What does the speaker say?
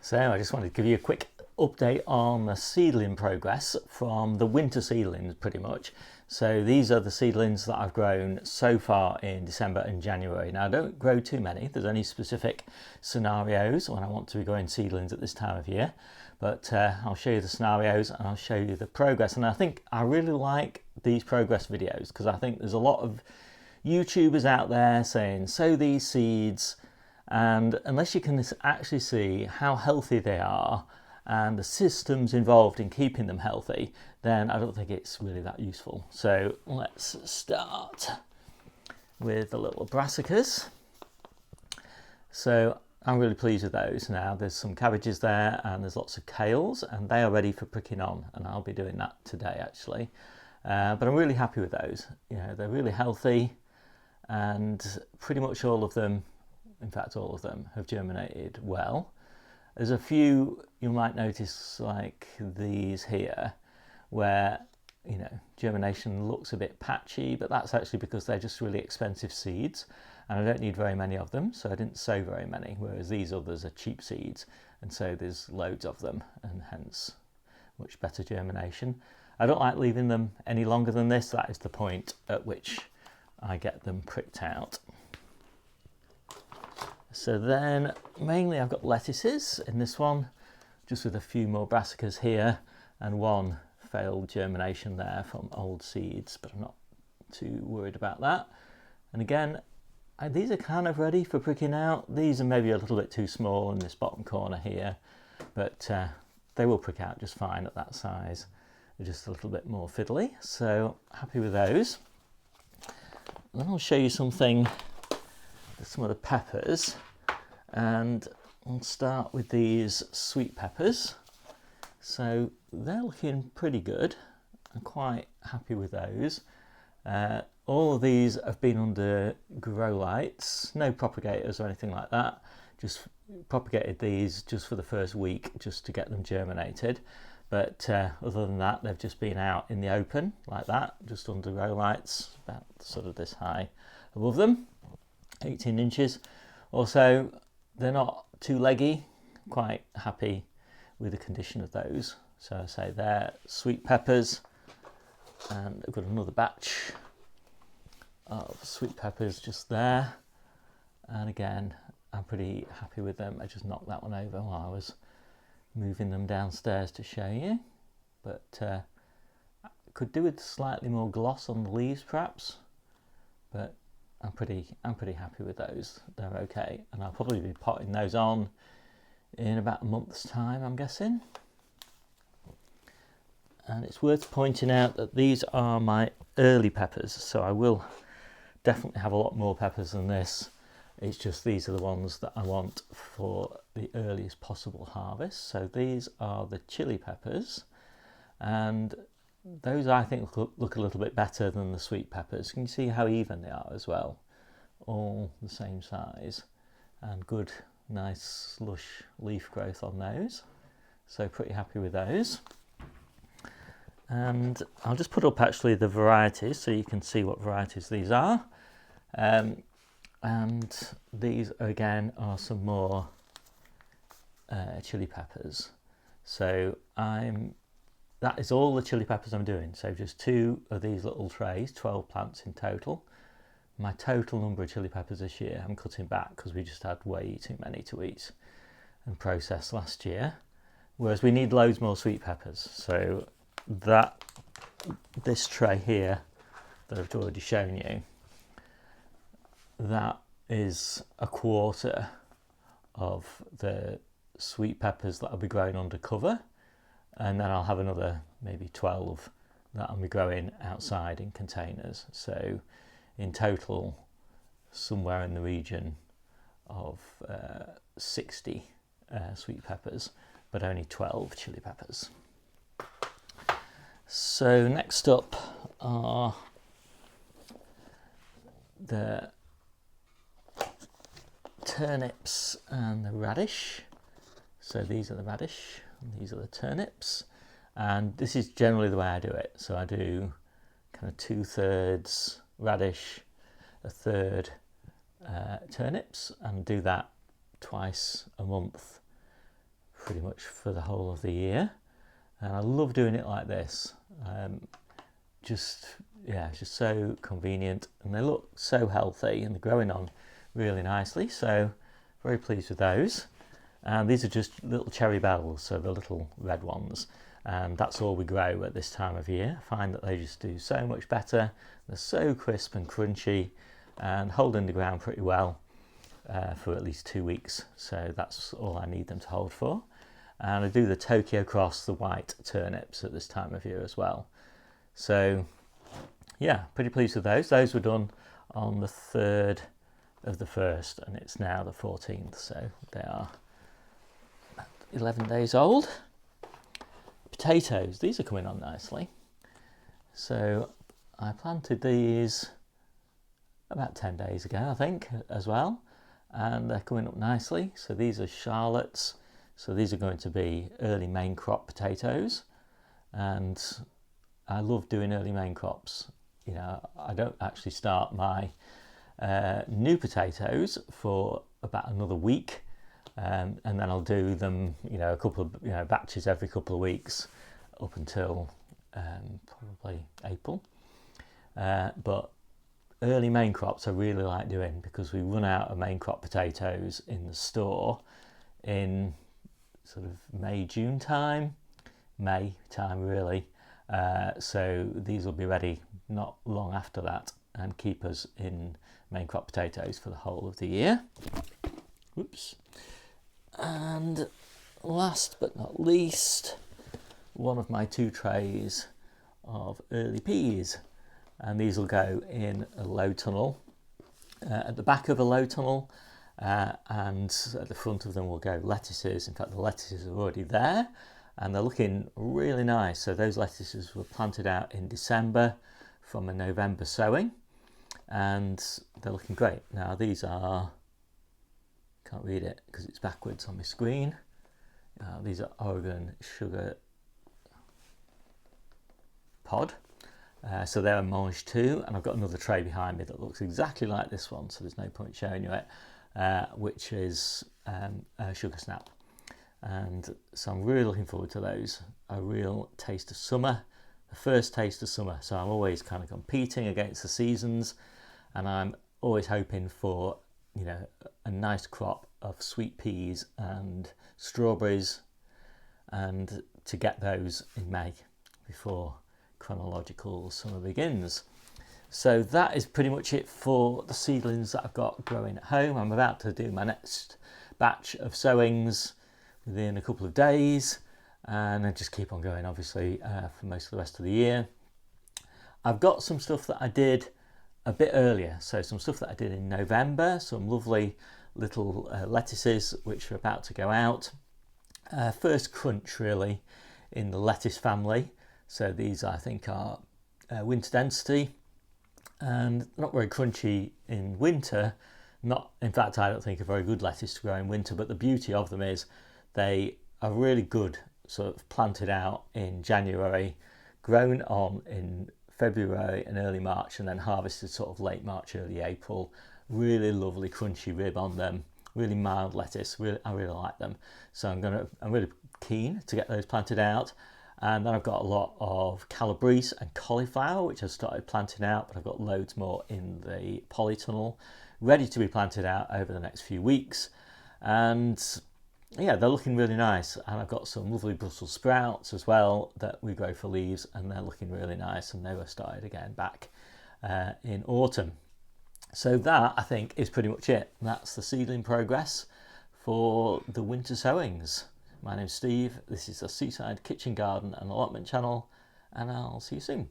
So I just wanted to give you a quick update on the seedling progress from the winter seedlings pretty much. So these are the seedlings that I've grown so far in December and January. Now I don't grow too many, there's only specific scenarios when I want to be growing seedlings at this time of year. But I'll show you the scenarios and I'll show you the progress. And I think I really like these progress videos because I think there's a lot of YouTubers out there saying sow these seeds, and unless you can actually see how healthy they are and the systems involved in keeping them healthy, then I don't think it's really that useful. So let's start with the little Brassicas. So I'm really pleased with those now. There's some cabbages there and there's lots of kales, and they are ready for pricking on, and I'll be doing that today actually. But I'm really happy with those. You know, they're really healthy, and pretty much all of them, in fact all of them, have germinated well. There's a few you might notice, like these here, where germination looks a bit patchy, but that's actually because they're just really expensive seeds and I don't need very many of them, so I didn't sow very many, whereas these others are cheap seeds and so there's loads of them and hence much better germination. I don't like leaving them any longer than this. That is the point at which I get them pricked out. So then mainly I've got lettuces in this one, just with a few more brassicas here and one failed germination there from old seeds, but I'm not too worried about that. And again, these are kind of ready for pricking out. These are maybe a little bit too small in this bottom corner here, but they will prick out just fine at that size. They're just a little bit more fiddly, so happy with those. And then I'll show you some of the peppers, and I'll start with these sweet peppers. So they're looking pretty good. I'm quite happy with those. All of these have been under grow lights, no propagators or anything like that. Just propagated these just for the first week just to get them germinated. But other than that, they've just been out in the open like that, just under grow lights, about sort of this high above them, 18 inches or so. They're not too leggy. Quite happy with the condition of those. So I say they're sweet peppers, and I've got another batch of sweet peppers just there. And again, I'm pretty happy with them. I just knocked that one over while I was moving them downstairs to show you, but could do with slightly more gloss on the leaves perhaps, but I'm pretty happy with those. They're okay, and I'll probably be potting those on in about a month's time, I'm guessing. And it's worth pointing out that these are my early peppers, so I will definitely have a lot more peppers than this. It's just these are the ones that I want for the earliest possible harvest. So these are the chili peppers, and those I think look a little bit better than the sweet peppers. Can you see how even they are as well? All the same size, and good, nice lush leaf growth on those. So pretty happy with those. And I'll just put up actually the varieties so you can see what varieties these are. And these again are some more chili peppers. So that is all the chili peppers I'm doing. So just 2 of these little trays, 12 plants in total. My total number of chili peppers this year I'm cutting back because we just had way too many to eat and process last year. Whereas we need loads more sweet peppers. So this tray here that I've already shown you, that is a quarter of the sweet peppers that I'll be growing under cover, and then I'll have another maybe 12 that I'll be growing outside in containers. So in total somewhere in the region of 60 sweet peppers, but only 12 chili peppers. So next up are the turnips and the radish. So these are the radish and these are the turnips, and this is generally the way I do it. So I do kind of 2/3 radish, 1/3 turnips, and do that twice a month pretty much for the whole of the year, and I love doing it like this. Yeah, it's just so convenient, and they look so healthy, and they're growing on really nicely, so very pleased with those. And these are just little cherry bells, so the little red ones, and that's all we grow at this time of year. I find that they just do so much better. They're so crisp and crunchy and hold in the ground pretty well for at least 2 weeks, so that's all I need them to hold for. And I do the Tokyo Cross, the white turnips, at this time of year as well. So yeah, pretty pleased with those. Those were done on the 3rd of the 1st, and it's now the 14th, so they are 11 days old. Potatoes, these are coming on nicely. So I planted these about 10 days ago, I think, as well, and they're coming up nicely. So these are Charlottes, so these are going to be early main crop potatoes, and I love doing early main crops. You know, I don't actually start my new potatoes for about another week, and then I'll do them, you know, a couple of batches every couple of weeks up until probably April. But early main crops I really like doing, because we run out of main crop potatoes in the store in sort of May time really. So these will be ready not long after that and keep us in main crop potatoes for the whole of the year. Whoops. And last but not least, one of my 2 trays of early peas, and these will go in a low tunnel, at the back of a low tunnel, and at the front of them will go lettuces. In fact, the lettuces are already there, and they're looking really nice. So those lettuces were planted out in December from a November sowing, and they're looking great. Now these are, can't read it because it's backwards on my screen. These are Oregon sugar pod. So they're a mange too, and I've got another tray behind me that looks exactly like this one, so there's no point showing you it, which is a sugar snap. And so I'm really looking forward to those. A real taste of summer, the first taste of summer. So I'm always kind of competing against the seasons, and I'm always hoping for, you know, a nice crop of sweet peas and strawberries, and to get those in May before chronological summer begins. So that is pretty much it for the seedlings that I've got growing at home. I'm about to do my next batch of sowings within a couple of days, and I just keep on going, obviously, for most of the rest of the year. I've got some stuff that I did a bit earlier, so some stuff that I did in November, some lovely little lettuces which are about to go out. First crunch really in the lettuce family. So these I think are winter density, and not very crunchy in winter. Not, in fact, I don't think a very good lettuce to grow in winter, but the beauty of them is they are really good sort of planted out in January, grown on in February and early March, and then harvested sort of late March, early April. Really lovely crunchy rib on them, really mild lettuce. I really like them. So I'm really keen to get those planted out. And then I've got a lot of calabrese and cauliflower, which I've started planting out, but I've got loads more in the polytunnel, ready to be planted out over the next few weeks. And yeah, they're looking really nice. And I've got some lovely Brussels sprouts as well that we grow for leaves, and they're looking really nice, and they were started again back in autumn. So that, I think, is pretty much it. That's the seedling progress for the winter sowings. My name's Steve, this is the Seaside Kitchen Garden and Allotment channel, and I'll see you soon.